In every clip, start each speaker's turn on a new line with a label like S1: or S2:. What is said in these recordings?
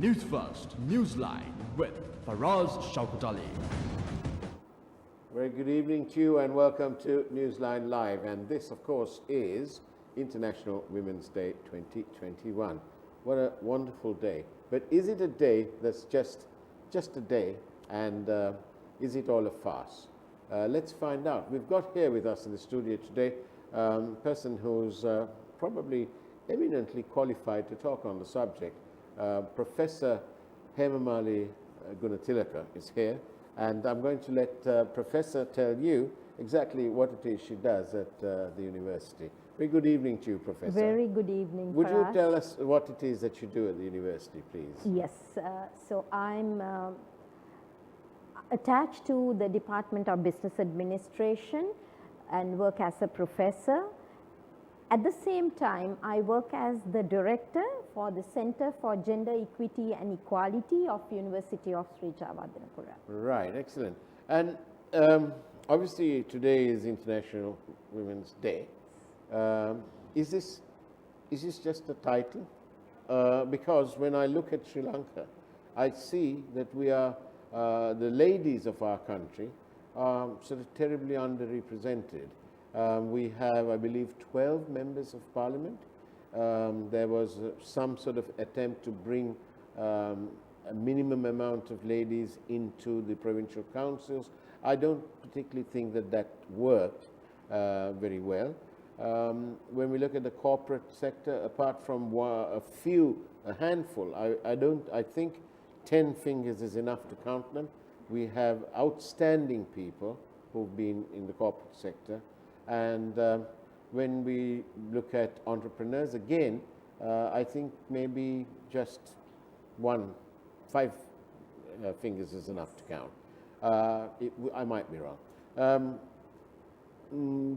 S1: Newsfirst, NEWSLINE with Faraz Shauketaly.
S2: Very good evening to you and welcome to NEWSLINE Live. And this, of course, is International Women's Day 2021. What a wonderful day. But is it a day that's just a day, and is it all a farce? Let's find out. We've got here with us in the studio today a person who's probably eminently qualified to talk on the subject. Professor Hemamali Gunatilaka is here, and I'm going to let Professor tell you exactly what it is she does at the university. Very good evening to you, Professor.
S3: Very good evening,
S2: Would you
S3: Faraz.
S2: tell us what it is that you do at the university, please?
S3: Yes, so I'm attached to the Department of Business Administration and work as a professor. At the same time, I work as the director for the Center for Gender Equity and Equality of University of Sri Javadhanapura.
S2: Right, excellent. And obviously today is International Women's Day. Is this just a title? Because when I look at Sri Lanka, I see that we are, the ladies of our country are sort of terribly underrepresented. We have, I believe, 12 members of parliament. There was some sort of attempt to bring a minimum amount of ladies into the provincial councils. I don't particularly think that that worked very well. When we look at the corporate sector, apart from a handful, I think 10 fingers is enough to count them. We have outstanding people who've been in the corporate sector. And when we look at entrepreneurs, again, I think maybe just 5 fingers is enough to count. I might be wrong.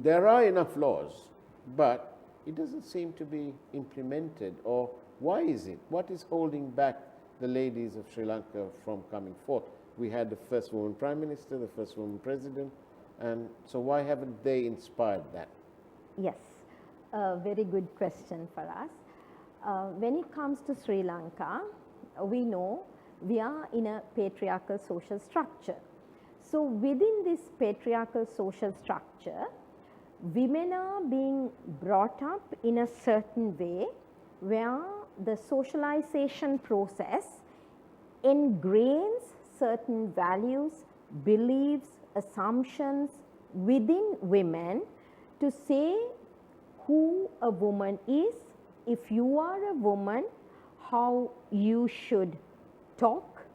S2: There are enough laws, but it doesn't seem to be implemented. Or why is it? What is holding back the ladies of Sri Lanka from coming forth? We had the first woman prime minister, the first woman president. And so why haven't they inspired that?
S3: Yes, very good question for us. When it comes to Sri Lanka, we know we are in a patriarchal social structure. So within this patriarchal social structure, women are being brought up in a certain way where the socialization process ingrains certain values, beliefs, assumptions within women to say who a woman is. If you are a woman, how you should talk,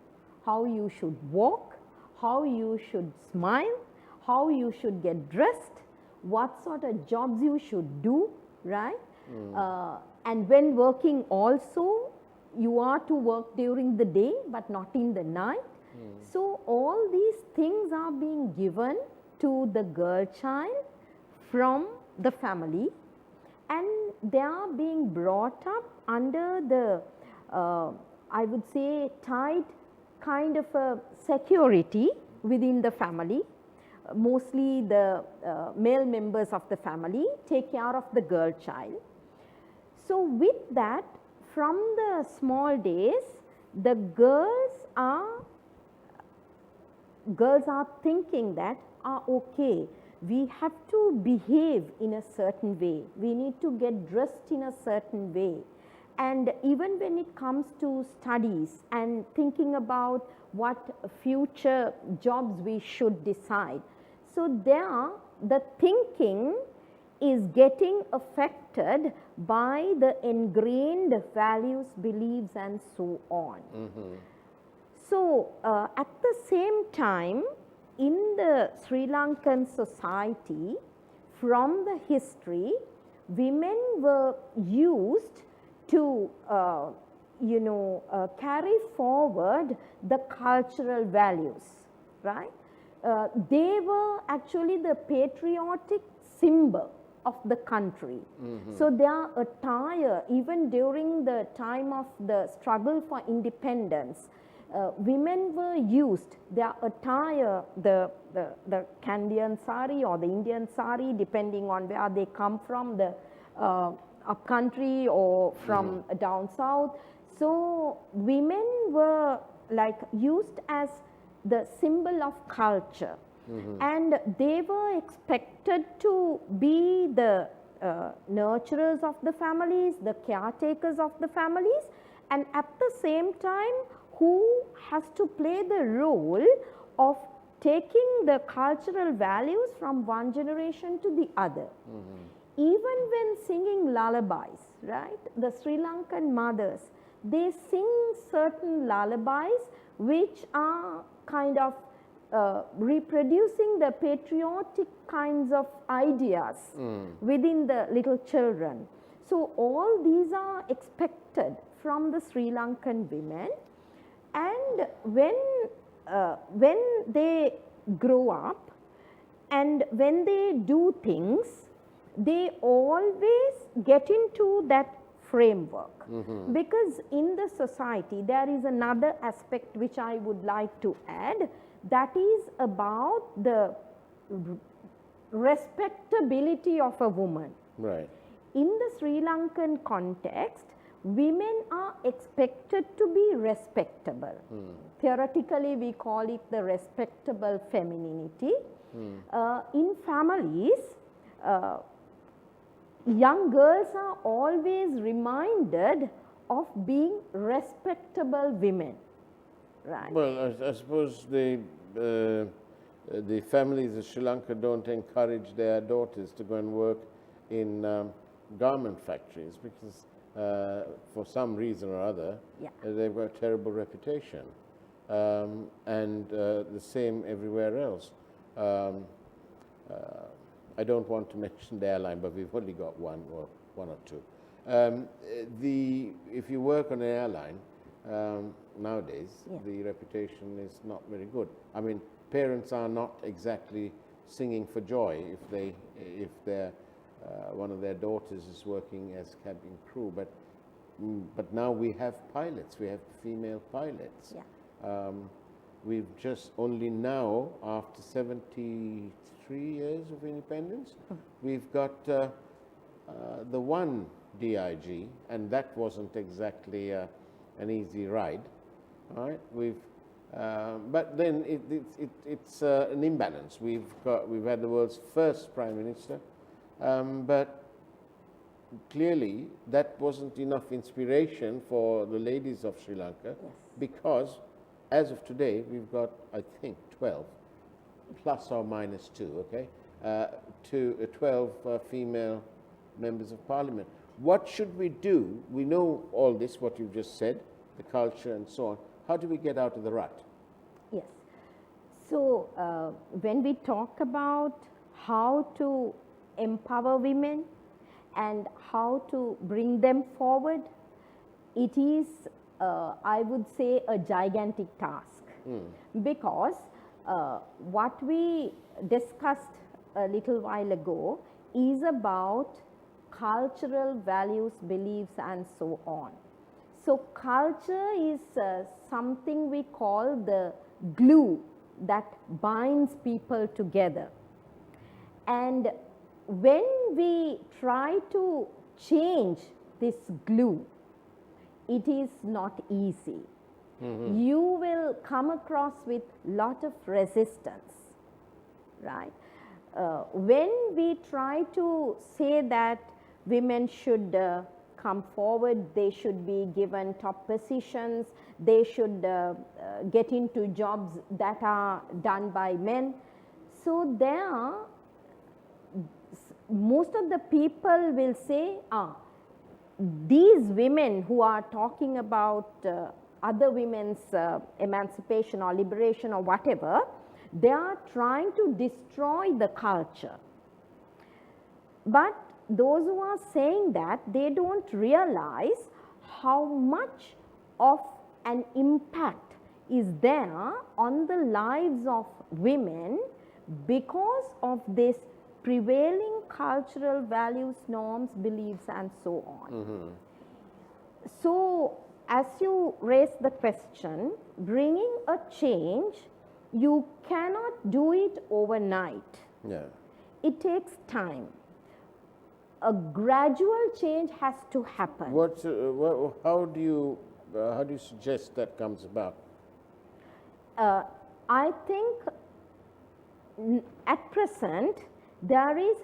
S3: how you should walk, how you should smile, how you should get dressed, what sort of jobs you should do, right? And when working also, you are to work during the day but not in the night. So all these things are being given to the girl child from the family, and they are being brought up under the, I would say, tight kind of a security within the family. Mostly the male members of the family take care of the girl child. So with that, from the small days, the girls are thinking that, okay, we have to behave in a certain way. We need to get dressed in a certain way. And even when it comes to studies and thinking about what future jobs we should decide. So there, the thinking is getting affected by the ingrained values, beliefs, and so on. So, at the same time, in the Sri Lankan society, from the history, women were used to, carry forward the cultural values, right? They were actually the patriotic symbol of the country. So their attire, even during the time of the struggle for independence, women were used, their attire, the Kandyan sari or the Indian sari, depending on where they come from, the up country or from down south. So women were like used as the symbol of culture, and they were expected to be the nurturers of the families, the caretakers of the families, and at the same time who has to play the role of taking the cultural values from one generation to the other. Even when singing lullabies, right, the Sri Lankan mothers, they sing certain lullabies which are kind of reproducing the patriotic kinds of ideas within the little children. So all these are expected from the Sri Lankan women, and when they grow up and when they do things, they always get into that framework. Because in the society there is another aspect which I would like to add, that is about the respectability of a woman.
S2: Right.
S3: In the Sri Lankan context, women are expected to be respectable. Theoretically, we call it the respectable femininity. In families, young girls are always reminded of being respectable women, right?
S2: Well, I suppose the families of Sri Lanka don't encourage their daughters to go and work in garment factories because for some reason or other, they've got a terrible reputation. And the same everywhere else. I don't want to mention the airline, but we've only got one or two. If you work on an airline nowadays, the reputation is not very good. I mean, parents are not exactly singing for joy if their one of their daughters is working as cabin crew. But now we have pilots. We have female pilots. We've just only now, after 73 years of independence, we've got the one DIG, and that wasn't exactly an easy ride. All right, but then it's an imbalance. We've had the world's first Prime Minister, but clearly that wasn't enough inspiration for the ladies of Sri Lanka, because as of today we've got, I think, 12 plus or minus 2, okay, 12 female members of parliament. What should we do? We know all this, what you've just said, the culture and so on. How do we get out of the rut?
S3: Yes. So when we talk about how to empower women and how to bring them forward, it is, I would say, a gigantic task. Because what we discussed a little while ago is about cultural values, beliefs, and so on. So culture is something we call the glue that binds people together. And when we try to change this glue, it is not easy. You will come across with lot of resistance, right? When we try to say that women should come forward, they should be given top positions, they should get into jobs that are done by men. So there, most of the people will say, these women who are talking about other women's emancipation or liberation or whatever, they are trying to destroy the culture. But those who are saying that, they don't realize how much of an impact is there on the lives of women because of this prevailing cultural values, norms, beliefs, and so on. So, as you raise the question, bringing a change, you cannot do it overnight. It takes time. A gradual change has to happen.
S2: How do you how do you suggest that comes about?
S3: I think at present there is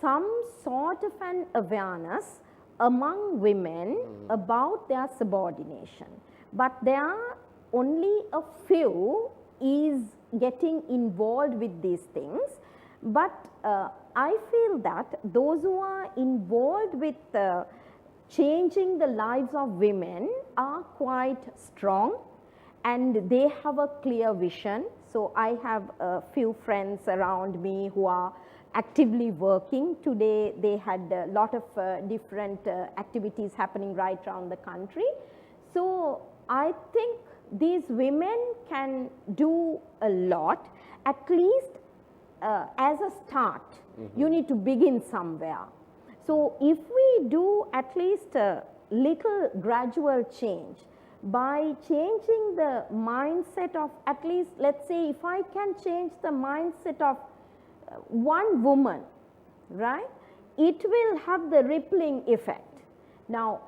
S3: some sort of an awareness among women about their subordination, but there are only a few is getting involved with these things. But I feel that those who are involved with changing the lives of women are quite strong and they have a clear vision. So I have a few friends around me who are actively working. Today they had a lot of different activities happening right around the country. So I think these women can do a lot, at least as a start. You need to begin somewhere. So if we do at least a little gradual change, by changing the mindset of at least, let's say, if I can change the mindset of one woman, right, it will have the rippling effect. Now,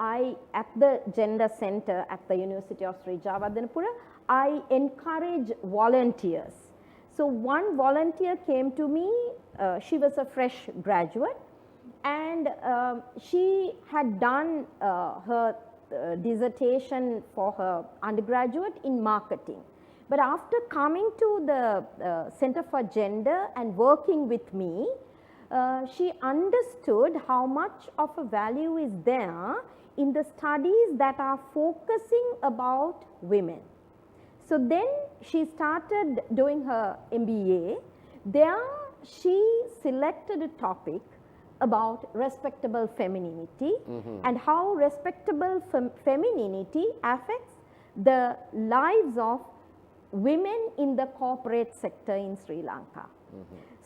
S3: at the Gender Center at the University of Sri Jawadanapura, I encourage volunteers. So one volunteer came to me, she was a fresh graduate, and she had done her dissertation for her undergraduate in marketing. But after coming to the Center for Gender and working with me, she understood how much of a value is there in the studies that are focusing about women. So then she started doing her MBA. There she selected a topic about respectable femininity and how respectable femininity affects the lives of women in the corporate sector in Sri Lanka.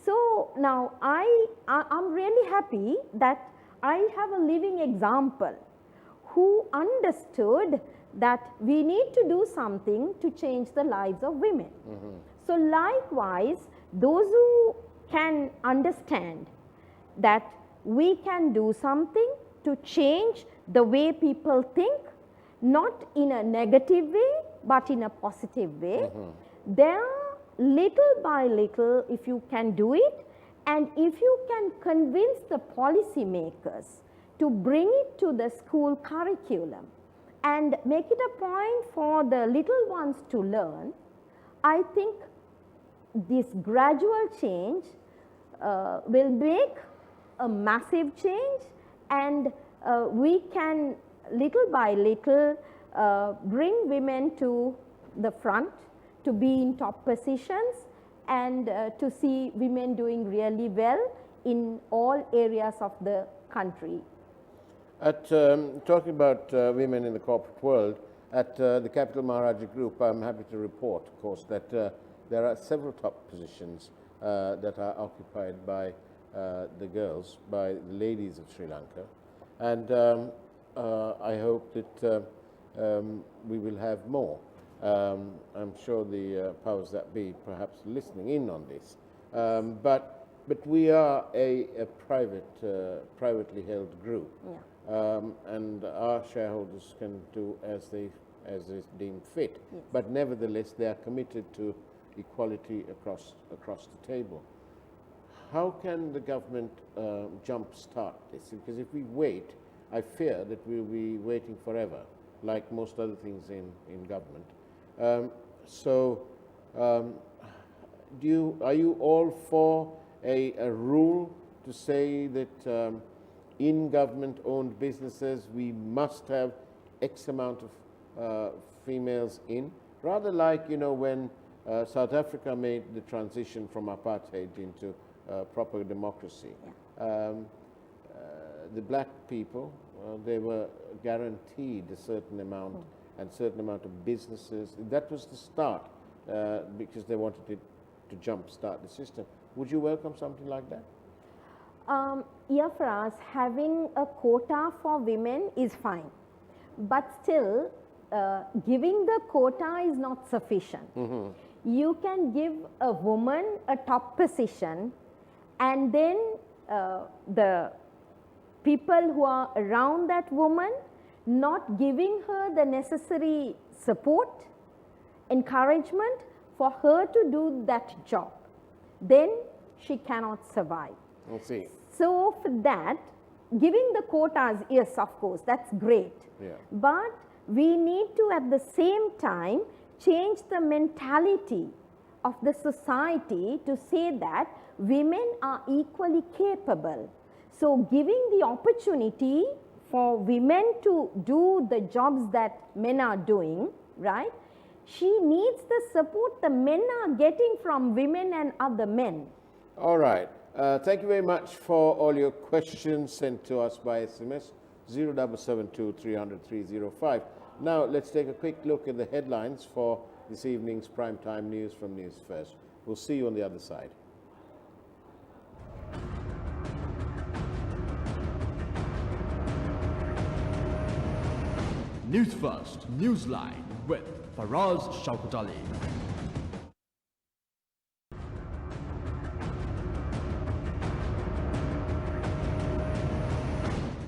S3: So now I'm really happy that I have a living example who understood that we need to do something to change the lives of women. So likewise, those who can understand that we can do something to change the way people think, not in a negative way, but in a positive way. There, little by little, if you can do it, and if you can convince the policy makers to bring it to the school curriculum and make it a point for the little ones to learn, I think this gradual change will make a massive change, and we can little by little bring women to the front, to be in top positions, and to see women doing really well in all areas of the country.
S2: At talking about women in the corporate world, at the Capital Maharaja Group, I'm happy to report, of course, that there are several top positions that are occupied by the girls, by the ladies of Sri Lanka, and I hope that we will have more. I'm sure the powers that be perhaps listening in on this, but we are a privately held group, and our shareholders can do as they deem fit. But nevertheless, they are committed to equality across the table. How can the government jumpstart this? Because if we wait, I fear that we'll be waiting forever, like most other things in government. Are you all for a rule to say that in government-owned businesses we must have X amount of females in? Rather like, you know, when South Africa made the transition from apartheid into proper democracy. The black people, they were guaranteed a certain amount and certain amount of businesses. That was the start because they wanted it to jumpstart the system. Would you welcome something like that?
S3: Yeah, Faraz, having a quota for women is fine, but still giving the quota is not sufficient. You can give a woman a top position, and then the people who are around that woman not giving her the necessary support, encouragement for her to do that job, then she cannot survive.
S2: I see.
S3: So for that, giving the quotas, yes, of course, that's great.
S2: Yeah.
S3: But we need to at the same time change the mentality of the society to say that women are equally capable. So giving the opportunity for women to do the jobs that men are doing, right? She needs the support the men are getting from women and other men.
S2: All right. Thank you very much for all your questions sent to us by SMS 0772 300 305. Now let's take a quick look at the headlines for this evening's primetime news from News First. We'll see you on the other side.
S1: News First, Newsline with Faraz Shauketaly.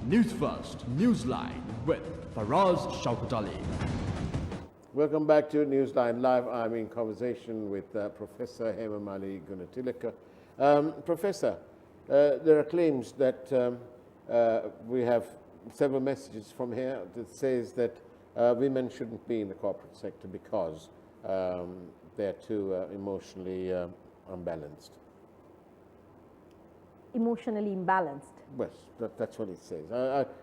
S1: News First, Newsline with Faraz Shauketaly.
S2: Welcome back to Newsline Live. I'm in conversation with Professor Hemamali Gunatilaka. Professor, there are claims that we have several messages from here that says that women shouldn't be in the corporate sector because they're too emotionally unbalanced.
S3: Emotionally imbalanced.
S2: Well, that's what it says.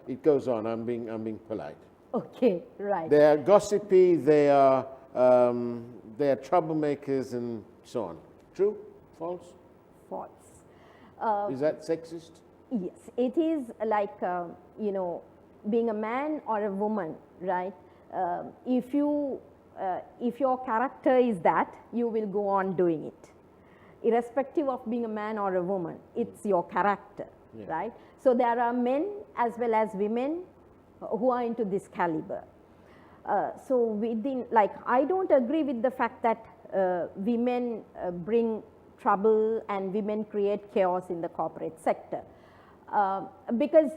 S2: It goes on. I'm being polite.
S3: Okay, right.
S2: They are gossipy. They are troublemakers and so on. True? False?
S3: False.
S2: Is that sexist?
S3: Yes, it is like, you know, being a man or a woman, right? If your character is that, you will go on doing it. Irrespective of being a man or a woman, it's your character,
S2: Yeah.
S3: right? So there are men as well as women who are into this caliber. So within, like, I don't agree with the fact that women bring trouble and women create chaos in the corporate sector. Because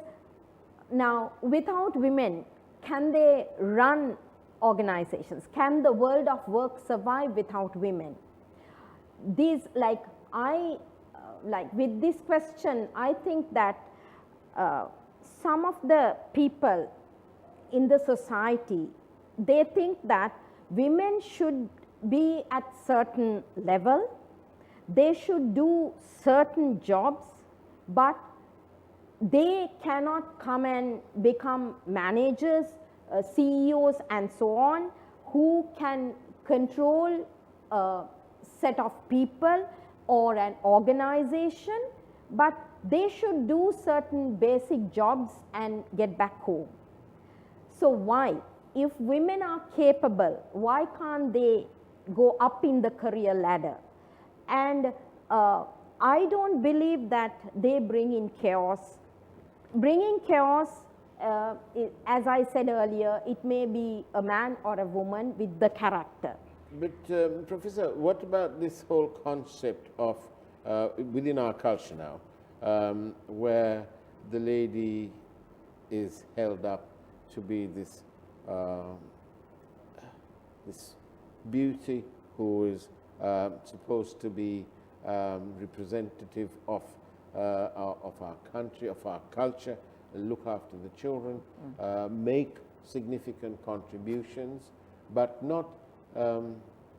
S3: now without women, can they run organizations? Can the world of work survive without women? These, like, like with this question, I think that some of the people in the society, they think that women should be at certain level, they should do certain jobs, but they cannot come and become managers, CEOs and so on, who can control a set of people or an organization, but they should do certain basic jobs and get back home. So why? If women are capable, why can't they go up in the career ladder? And I don't believe that they bring in chaos. Bringing chaos, as I said earlier, it may be a man or a woman with the character.
S2: But Professor, what about this whole concept of, within our culture now, where the lady is held up to be this, this beauty who is supposed to be representative of our country, of our culture, look after the children, make significant contributions, but not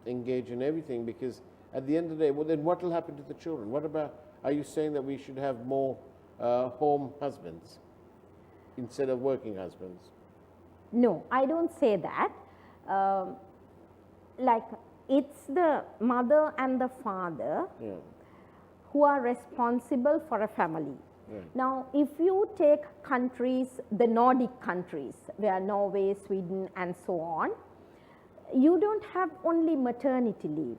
S2: engage in everything, because at the end of the day, well, then what will happen to the children? What about, are you saying that we should have more home husbands instead of working husbands?
S3: No, I don't say that. Like, it's the mother and the father who are responsible for a family. Now, if you take countries, the Nordic countries, where Norway, Sweden and so on, you don't have only maternity leave.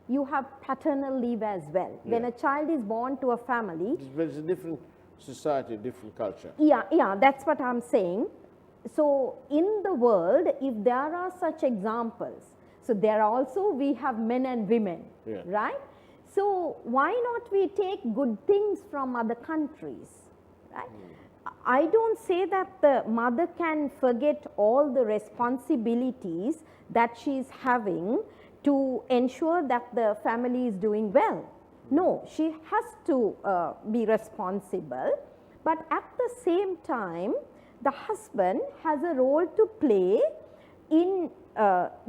S3: You have paternal leave as well. When a child is born to a family.
S2: But it's a different society, different culture.
S3: Yeah, that's what I'm saying. So in the world, if there are such examples, so there also we have men and women, right? So why not we take good things from other countries, right? I don't say that the mother can forget all the responsibilities that she is having to ensure that the family is doing well. No, she has to be responsible, but at the same time, the husband has a role to play in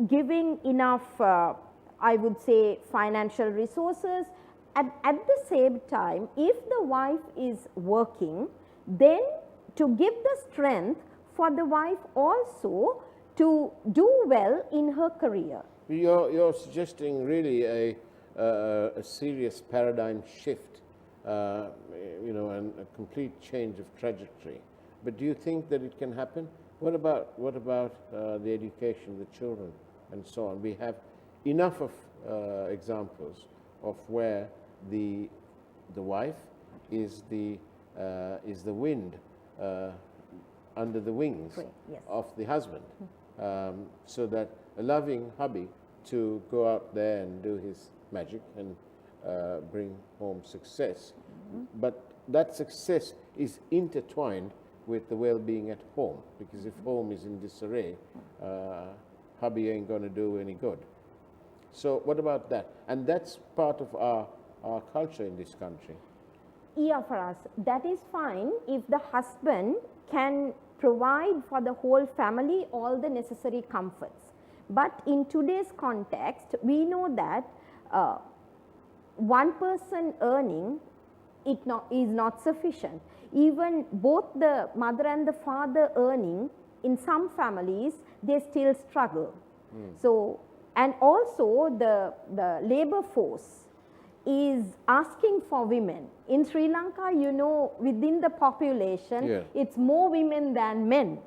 S3: giving enough, I would say, financial resources. At the same time, if the wife is working, then to give the strength for the wife also to do well in her career.
S2: You're suggesting really a serious paradigm shift, you know, and a complete change of trajectory. But do you think that it can happen? What about the education, the children, and so on? We have enough of examples of where the wife is the wind under the wings
S3: Yes.
S2: of the husband, so that a loving hubby to go out there and do his magic and bring home success. But that success is intertwined with the well-being at home, because if home is in disarray, hubby ain't going to do any good. So what about that? And that's part of our culture in this country.
S3: Yeah, Faraz, that is fine if the husband can provide for the whole family all the necessary comforts. But in today's context, we know that one person earning is not sufficient. Even both the mother and the father earning, in some families, they still struggle. So, and also the labor force is asking for women. In Sri Lanka, you know, within the population, it's more women than men.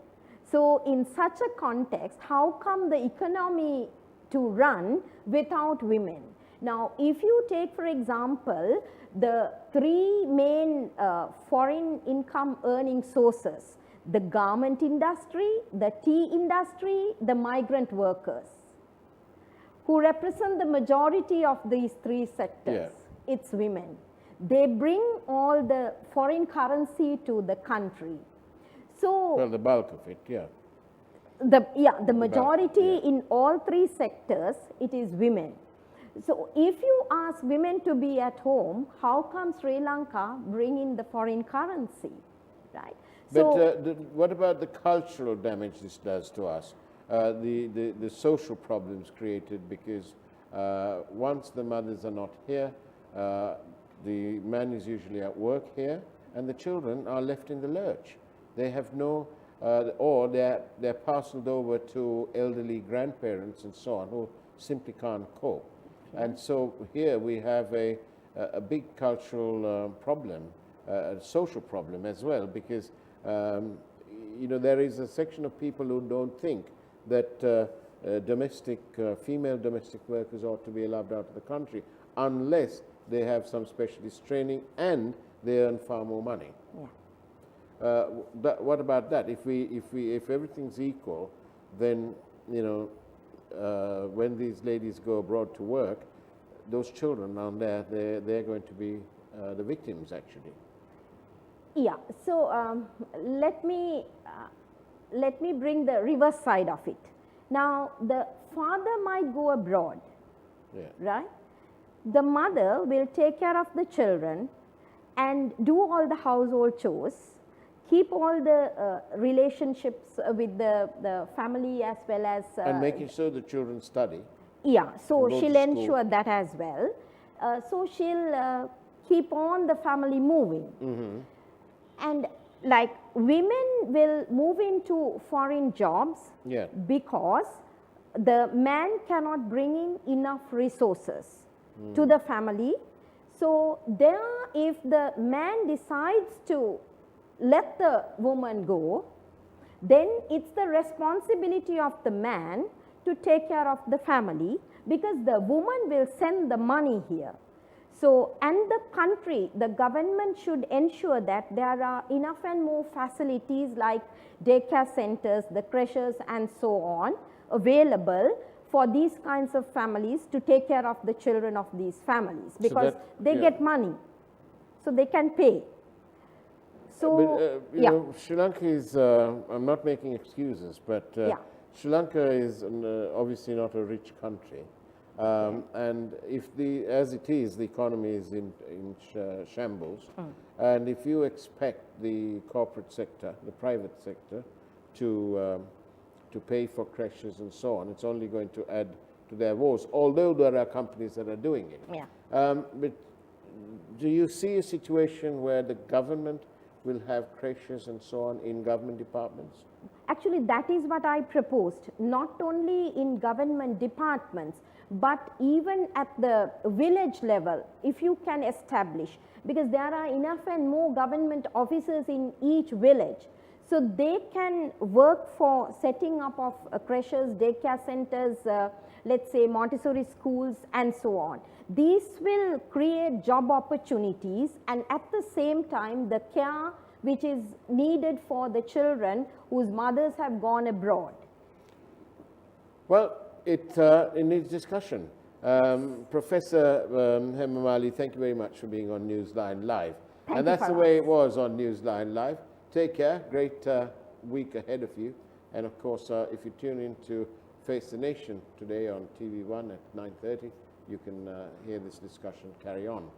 S3: So in such a context, how come the economy to run without women? Now, if you take, for example, the three main foreign income earning sources, the garment industry, the tea industry, the migrant workers, who represent the majority of these three sectors, it's women. They bring all the foreign currency to the country. So,
S2: well, the bulk of it,
S3: the majority in all three sectors, it is women. So, if you ask women to be at home, how come Sri Lanka bring in the foreign currency, right?
S2: But what about the cultural damage this does to us? The social problems created because once the mothers are not here, the man is usually at work here, and the children are left in the lurch. They have no, or they're parceled over to elderly grandparents and so on, who simply can't cope. And so here we have a big cultural problem, a social problem as well, because you know, there is a section of people who don't think that female domestic workers ought to be allowed out of the country unless they have some specialist training and they earn far more money. What about that? If everything's equal, then, you know, when these ladies go abroad to work, those children down there, they're going to be the victims, actually.
S3: Yeah. So let me bring the reverse side of it. Now, the father might go abroad, right? The mother will take care of the children and do all the household chores, keep all the relationships with the family as well as...
S2: and making sure the children study.
S3: Yeah, so she'll ensure that as well. So she'll keep on the family moving. And like women will move into foreign jobs because the man cannot bring in enough resources to the family. So there, if the man decides to let the woman go, then it's the responsibility of the man to take care of the family, because the woman will send the money here. So, and the country, the government should ensure that there are enough and more facilities like daycare centers, the creches and so on available for these kinds of families to take care of the children of these families, because they get money, so they can pay. So,
S2: you
S3: yeah.
S2: know, Sri Lanka is, I'm not making excuses, but
S3: Yeah.
S2: Sri Lanka is obviously not a rich country. And if as it is, the economy is in shambles. And if you expect the corporate sector, the private sector, to pay for creches and so on, it's only going to add to their woes, although there are companies that are doing it.
S3: Yeah.
S2: But do you see a situation where the government will have creches and so on in government departments?
S3: Actually, that is what I proposed, not only in government departments, but even at the village level, if you can establish, because there are enough and more government officers in each village, so they can work for setting up of creches, daycare centers, let's say Montessori schools and so on. These will create job opportunities, and at the same time the care which is needed for the children whose mothers have gone abroad.
S2: Well, it needs discussion. Professor Hemamali, thank you very much for being on Newsline Live.
S3: Thank
S2: and
S3: you,
S2: that's the
S3: Faraz.
S2: way it was on Newsline Live. Take care. Great week ahead of you. And of course, if you tune in to Face the Nation today on TV1 at 9:30, you can hear this discussion carry on.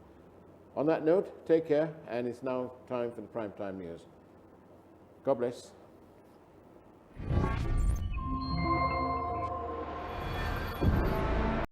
S2: On that note, take care, and it's now time for the primetime news. God bless.